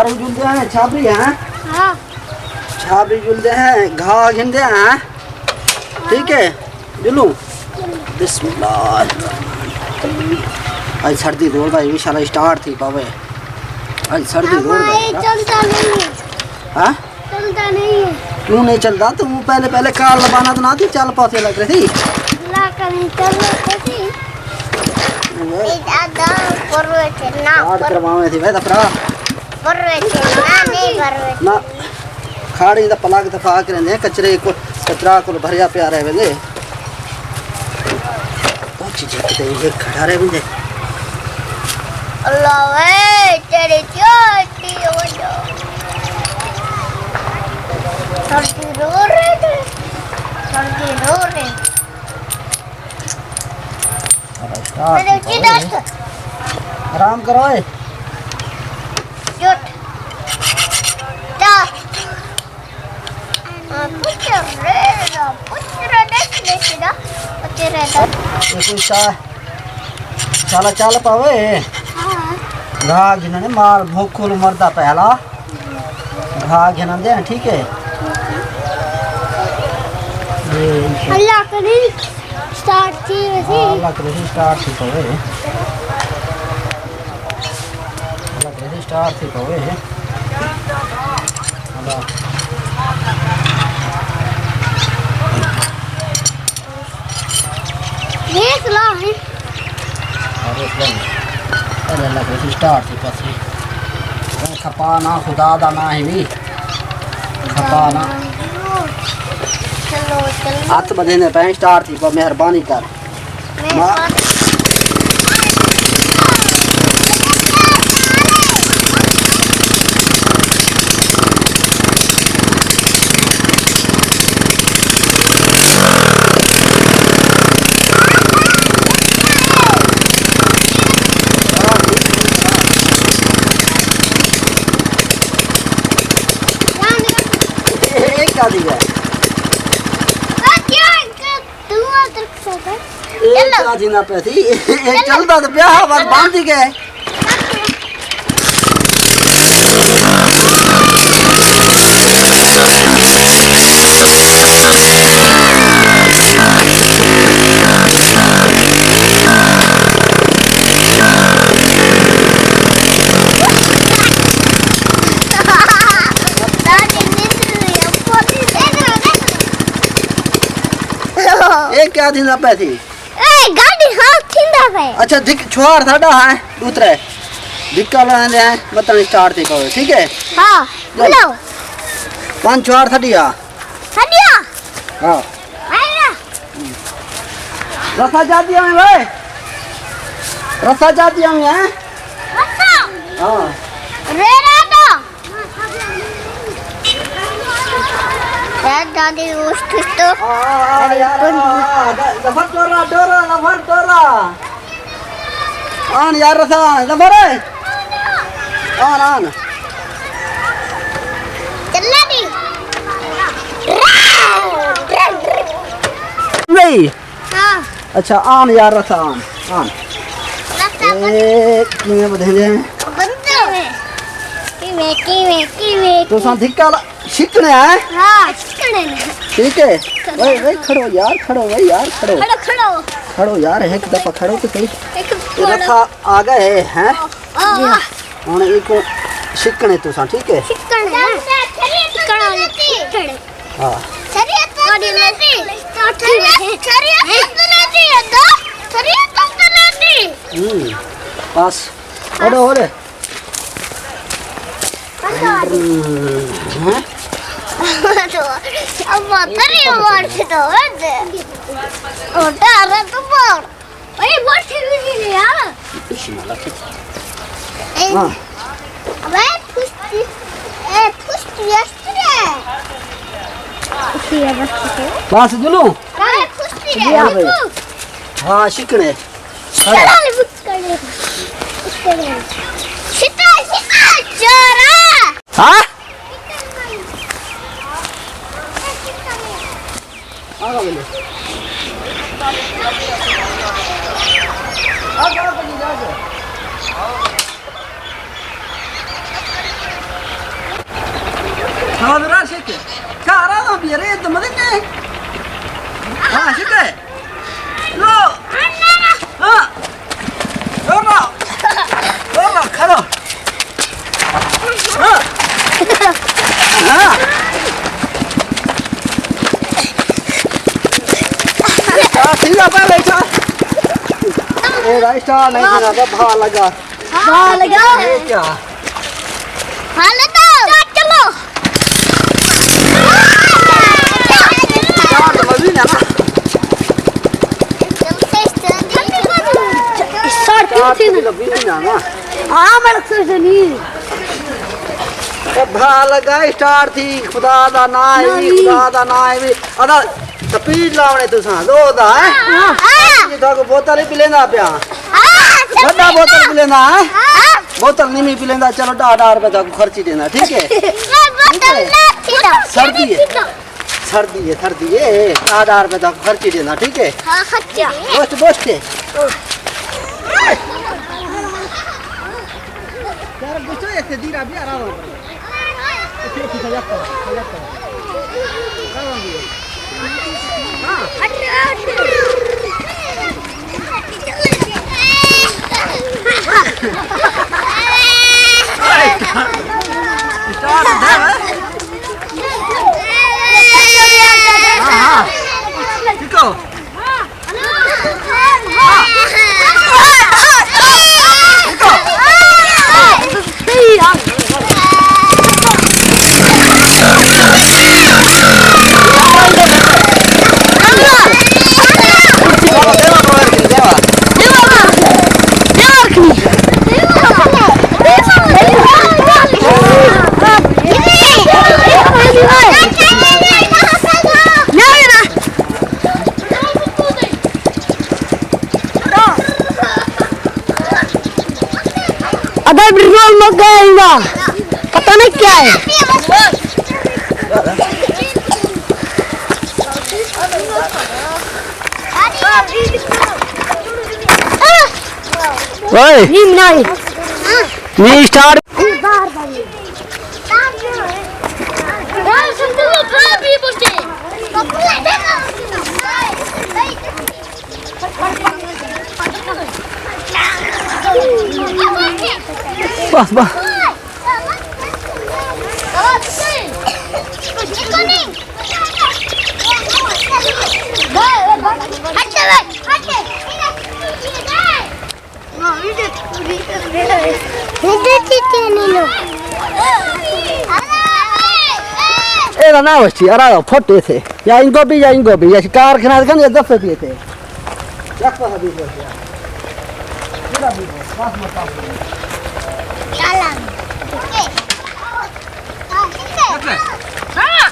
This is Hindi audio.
झाड़ू जुलते हैं, छाबरी हैं। हाँ छाबरी जुलते हैं, घा घिनते हैं। ठीक है जुलू। बिस्मिल्लाह। आज सर्दी दौड़ भाई विशाला स्टार्ट थी पावे। आज सर्दी दौड़ चलता नहीं है। हाँ चलता नहीं है। क्यों नहीं चलता? तुम पहले पहले कार लगाना तो ना थी, चल पाते लग रही थी। ला कर नहीं चल रही थी। करवावे थी भाई दफरा ना खाड़ी दा पलग दफा कर रहे कचरे को कचरा को भरिया पे आ रहे वेंदे ओ चीज किते ये खड़ा रहे वेंदे अल्लाह वे तेरी चोटी हो जा सर्दी रो रहे सर्दी रो रहे मेरे चिदास आराम करो ए जुट ता पुत्र देख ना तेरे दा ये कोई चला चल पावे। घा घिनने मार भूखुल मरदा पहला घा घिन दे ठीक है। अल्लाह करे स्टार्ट थी वैसे अल्लाह करे स्टार्ट थी पावे। अल्लाह करे स्टार्ट थी पावे। अल्लाह देख लो है अरे अल्लाह करे स्टार्ट थी पासी खपा ना खुदा दा ना है भी खपा ना चलो चलो हाथ बधे पे स्टार्ट थी पर मेहरबानी कर दिया ना पे थी चलता तो प्या बस बांध ही गए। क्या थी ना पे थी गाड़ी हां थिंदा पे अच्छा दिक छोड़ साडा है दूसरे दिक्का लाने हैं मतलब स्टार्ट थी कहो ठीक है। हां बोलो पांच छोड़ थडिया थडिया हां आया रसा जाती है भाई रसा जाती है हैं रसा हां रे राडा दादी उस तो यार लफर तोरा डोरा लफर तोरा आन यार रसा लफर आन आन चलना दी नहीं हां अच्छा आन यार रसा आन आन रसा किਵੇਂ बधे बंदे किवे तो सा धिक्का शिकने है हां शिकने ठीक है भाई भाई खड़ो यार खड़ो भाई यार खड़ो खड़ो खड़ो खड़ो यार एक दफा खड़ो तो सही एक रखा आ गए हैं हुन एक शिकने तो सा ठीक है शिकने शिकने लेती हां शरीयत गाड़ी लेती शरीयत लेती है दो शरीयत लेती बस ओडो ओडे अब तेरी मार से तो है ओटा रहा तो मार ओए बहुत ठीक है यार हां अबे पुष्टि yesterday पुष्टि बस जुलू अरे पुष्टि है हां शिकने चला ले बुक कर ले उसके सीता सीता चोरा हां आगा बोले आगा बनी जा Asik. Cara lo biar itu mending. Asik. Lo. Lo khalo. ठीक है पहले चल ए राइस्टा नहीं देना तो भाव लगा ये क्या चलो यार तो मज़े ना भाव लगा स्टार्ट थी खुदा दा ना भी अदा स्पीड लावने तुसा दो दा है ये तो बोतल ही पिलेंदा पिया बड़ा बोतल पिलेंदा है बोतल नहीं पिलेंदा चलो 10 रुपए तक खर्ची देना ठीक है सर्दी है 10 रुपए तक खर्ची देना ठीक है दोस्त यार बुझो एक दीरा भी आराम पेट्रोल मत गएगा पता नहीं क्या है ओए नहीं स्टार्ट बस बस एरा ना वस्ती अरा फोटे थे या इनको भी या कारखाना kan ya दफे भी थे क्या पता भी बोल दिया पूरा भी बस मत Jalan. Oke. Nah,